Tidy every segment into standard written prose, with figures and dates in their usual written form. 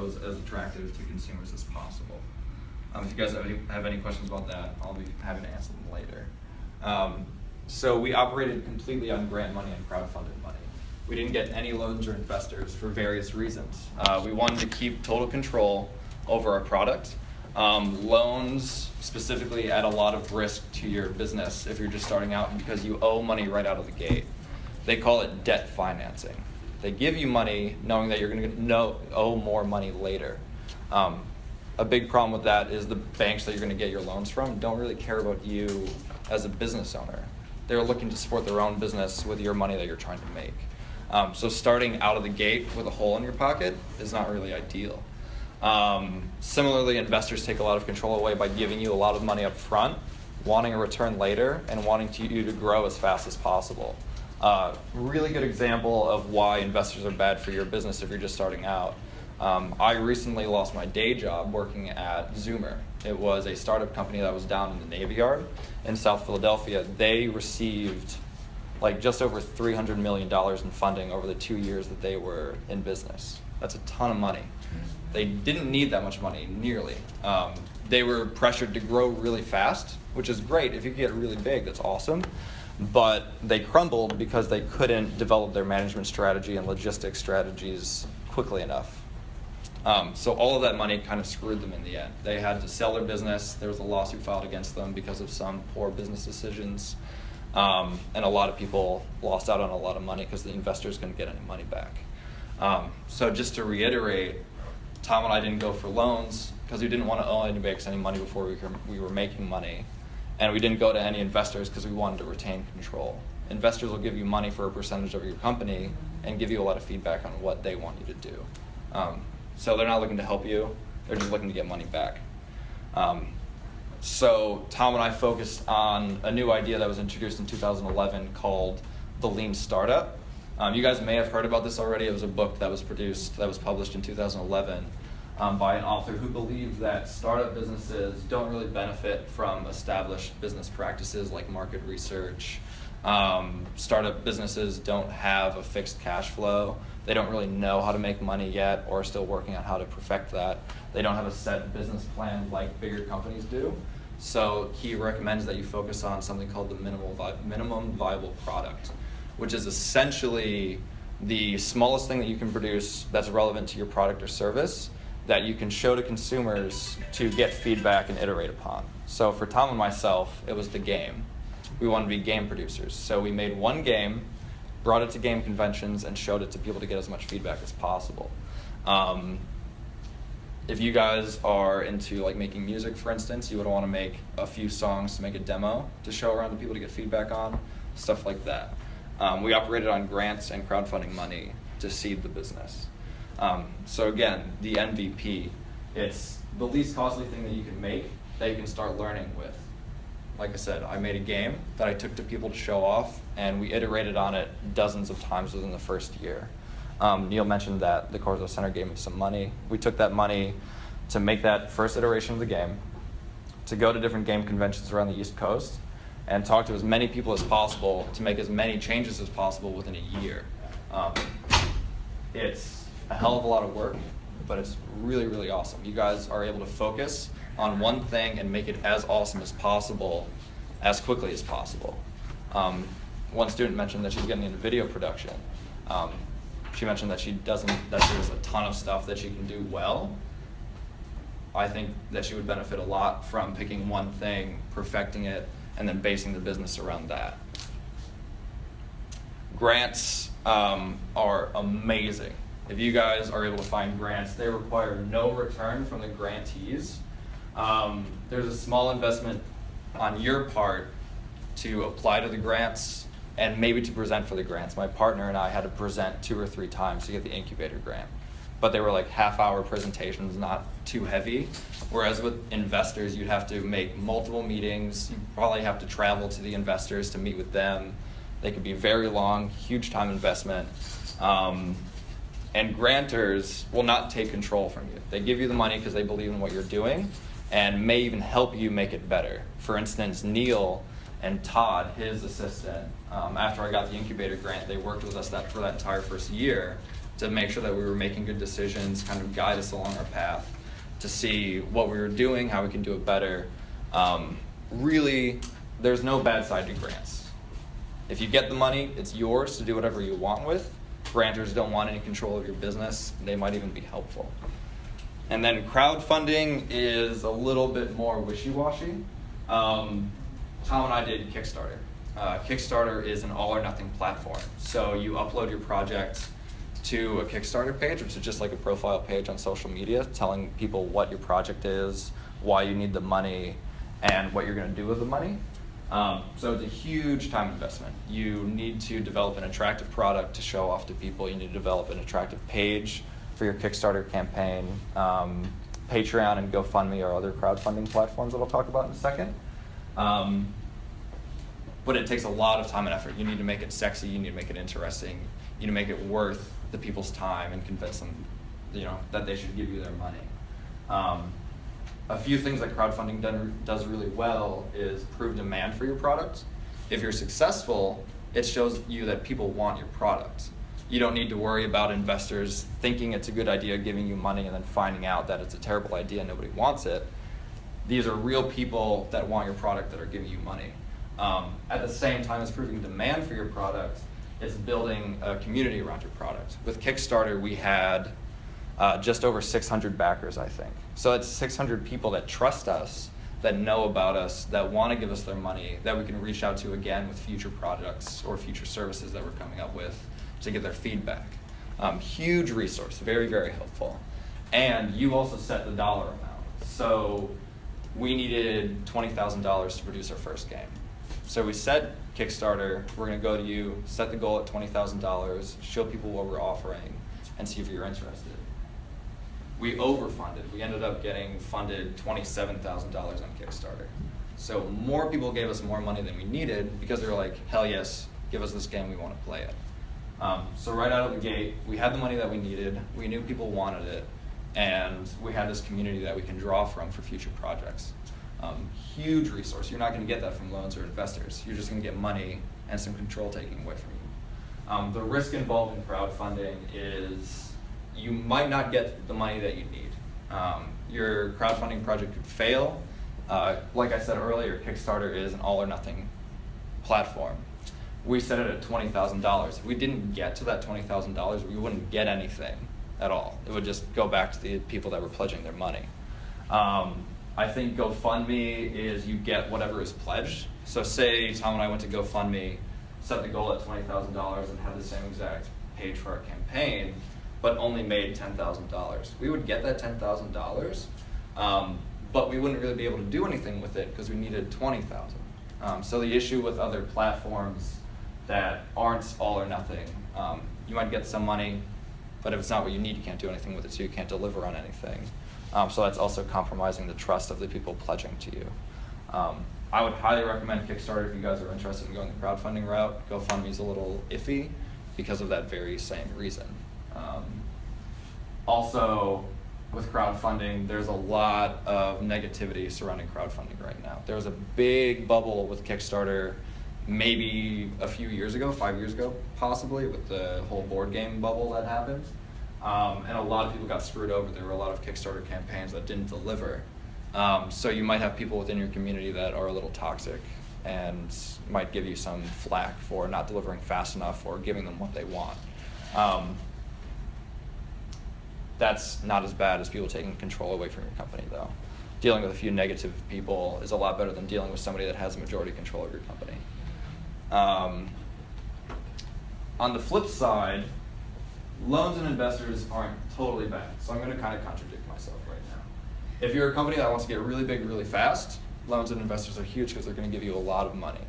those as attractive to consumers as possible. If you guys have any questions about that, I'll be happy to answer them later. So we operated completely on grant money and crowdfunded money. We didn't get any loans or investors for various reasons. We wanted to keep total control over our product. Loans specifically add a lot of risk to your business if you're just starting out because you owe money right out of the gate. They call it debt financing. They give you money knowing that you're going to owe more money later. A big problem with that is the banks that you're going to get your loans from don't really care about you as a business owner. They're looking to support their own business with your money that you're trying to make. So starting out of the gate with a hole in your pocket is not really ideal. Similarly, investors take a lot of control away by giving you a lot of money up front, wanting a return later, and wanting you to grow as fast as possible. Really good example of why investors are bad for your business if you're just starting out. I recently lost my day job working at Zoomer. It was a startup company that was down in the Navy Yard in South Philadelphia. They received just over $300 million in funding over the 2 years that they were in business. That's a ton of money. They didn't need that much money, nearly. They were pressured to grow really fast, which is great. If you get really big, that's awesome. But they crumbled because they couldn't develop their management strategy and logistics strategies quickly enough. So all of that money kind of screwed them in the end. They had to sell their business. There was a lawsuit filed against them because of some poor business decisions. And a lot of people lost out on a lot of money because the investors couldn't get any money back. So just to reiterate, Tom and I didn't go for loans because we didn't want to owe any banks any money before we were making money. And we didn't go to any investors because we wanted to retain control. Investors will give you money for a percentage of your company and give you a lot of feedback on what they want you to do. So they're not looking to help you, they're just looking to get money back. So Tom and I focused on a new idea that was introduced in 2011 called the Lean Startup. You guys may have heard about this already. It was a book that was published in 2011 by an author who believed that startup businesses don't really benefit from established business practices like market research. Startup businesses don't have a fixed cash flow. They don't really know how to make money yet or are still working on how to perfect that. They don't have a set business plan like bigger companies do. So he recommends that you focus on something called the minimum viable product, which is essentially the smallest thing that you can produce that's relevant to your product or service that you can show to consumers to get feedback and iterate upon. So for Tom and myself, it was the game. We wanted to be game producers. So we made one game, brought it to game conventions, and showed it to people to get as much feedback as possible. If you guys are into making music, for instance, you would want to make a few songs to make a demo to show around to people to get feedback on, stuff like that. We operated on grants and crowdfunding money to seed the business. So again, the MVP, it's the least costly thing that you can make that you can start learning with. Like I said, I made a game that I took to people to show off, and we iterated on it dozens of times within the first year. Neil mentioned that the Corso Center gave me some money. We took that money to make that first iteration of the game, to go to different game conventions around the East Coast, and talk to as many people as possible to make as many changes as possible within a year. It's a hell of a lot of work, but it's really, really awesome. You guys are able to focus on one thing and make it as awesome as possible, as quickly as possible. One student mentioned that she's getting into video production. She mentioned that there's a ton of stuff that she can do well. I think that she would benefit a lot from picking one thing, perfecting it, and then basing the business around that. Grants are amazing. If you guys are able to find grants, they require no return from the grantees. There's a small investment on your part to apply to the grants and maybe to present for the grants. My partner and I had to present 2 or 3 times to get the incubator grant. But they were half-hour presentations, not too heavy. Whereas with investors, you'd have to make multiple meetings. You probably have to travel to the investors to meet with them. They could be very long, huge time investment. And grantors will not take control from you. They give you the money because they believe in what you're doing and may even help you make it better. For instance, Neil and Todd, his assistant, after I got the incubator grant, they worked with us for that entire first year. to make sure that we were making good decisions, kind of guide us along our path, to see what we were doing, how we can do it better. Really, there's no bad side to grants. If you get the money, it's yours to do whatever you want with. Grantors don't want any control of your business. They might even be helpful. And then crowdfunding is a little bit more wishy-washy. Tom and I did Kickstarter. Kickstarter is an all or nothing platform. So you upload your project to a Kickstarter page, which is just like a profile page on social media, telling people what your project is, why you need the money, and what you're going to do with the money. So it's a huge time investment. You need to develop an attractive product to show off to people. You need to develop an attractive page for your Kickstarter campaign. Patreon and GoFundMe are other crowdfunding platforms that I'll talk about in a second. But it takes a lot of time and effort. You need to make it sexy. You need to make it interesting. You need to make it worth the people's time and convince them, that they should give you their money. A few things that crowdfunding does really well is prove demand for your product. If you're successful, it shows you that people want your product. You don't need to worry about investors thinking it's a good idea, giving you money, and then finding out that it's a terrible idea and nobody wants it. These are real people that want your product that are giving you money. At the same time as proving demand for your product, it's building a community around your product. With Kickstarter, we had just over 600 backers, I think. So it's 600 people that trust us, that know about us, that want to give us their money, that we can reach out to again with future products or future services that we're coming up with to get their feedback. Huge resource, very, very helpful. And you also set the dollar amount. So we needed $20,000 to produce our first game. So we said, Kickstarter, we're going to go to you, set the goal at $20,000, show people what we're offering, and see if you're interested. We overfunded. We ended up getting funded $27,000 on Kickstarter. So more people gave us more money than we needed because they were like, hell yes, give us this game, we want to play it. So right out of the gate, we had the money that we needed, we knew people wanted it, and we had this community that we can draw from for future projects. Huge resource. You're not going to get that from loans or investors. You're just going to get money and some control taken away from you. The risk involved in crowdfunding is you might not get the money that you need. Your crowdfunding project could fail. Like I said earlier, Kickstarter is an all or nothing platform. We set it at $20,000. If we didn't get to that $20,000, we wouldn't get anything at all. It would just go back to the people that were pledging their money. I think GoFundMe is you get whatever is pledged. So say Tom and I went to GoFundMe, set the goal at $20,000 and had the same exact page for our campaign, but only made $10,000. We would get that $10,000, but we wouldn't really be able to do anything with it because we needed $20,000. So the issue with other platforms that aren't all or nothing, you might get some money, but if it's not what you need, you can't do anything with it, so you can't deliver on anything. So that's also compromising the trust of the people pledging to you. I would highly recommend Kickstarter if you guys are interested in going the crowdfunding route. GoFundMe is a little iffy because of that very same reason. Also, with crowdfunding, there's a lot of negativity surrounding crowdfunding right now. There was a big bubble with Kickstarter maybe a few years ago, 5 years ago, possibly, with the whole board game bubble that happened. And a lot of people got screwed over. There were a lot of Kickstarter campaigns that didn't deliver. So you might have people within your community that are a little toxic and might give you some flack for not delivering fast enough or giving them what they want. That's not as bad as people taking control away from your company, though. Dealing with a few negative people is a lot better than dealing with somebody that has majority control of your company. On the flip side, loans and investors aren't totally bad, so I'm going to kind of contradict myself right now. If you're a company that wants to get really big really fast, loans and investors are huge because they're going to give you a lot of money.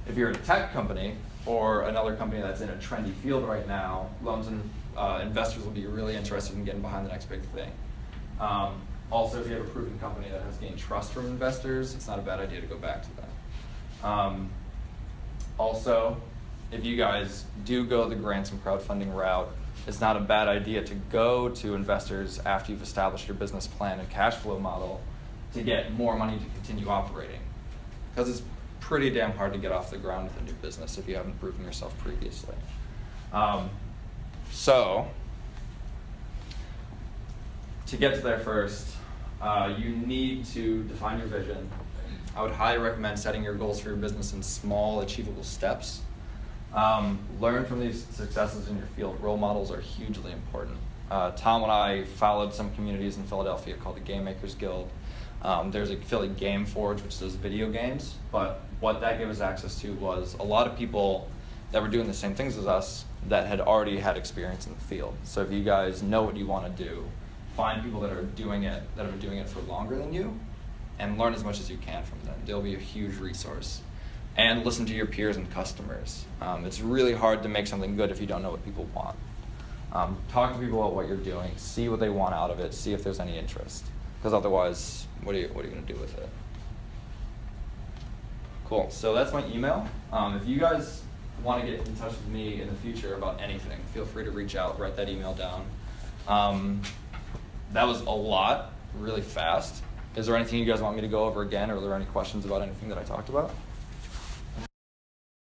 If you're a tech company or another company that's in a trendy field right now, loans and investors will be really interested in getting behind the next big thing. Also, if you have a proven company that has gained trust from investors, it's not a bad idea to go back to that. Also, if you guys do go the grants and crowdfunding route, it's not a bad idea to go to investors after you've established your business plan and cash flow model to get more money to continue operating. Because it's pretty damn hard to get off the ground with a new business if you haven't proven yourself previously. So, to get to there first, you need to define your vision. I would highly recommend setting your goals for your business in small, achievable steps. Learn from these successes in your field. Role models are hugely important. Tom and I followed some communities in Philadelphia called the Game Makers Guild. There's a Philly Game Forge, which does video games, but what that gave us access to was a lot of people that were doing the same things as us that had already had experience in the field. So if you guys know what you want to do, find people that are doing it for longer than you, and learn as much as you can from them. They'll be a huge resource. And listen to your peers and customers. It's really hard to make something good if you don't know what people want. Talk to people about what you're doing, see what they want out of it, see if there's any interest. Because otherwise, what are you going to do with it? Cool, so that's my email. If you guys want to get in touch with me in the future about anything, feel free to reach out, write that email down. That was a lot, really fast. Is there anything you guys want me to go over again, or are there any questions about anything that I talked about?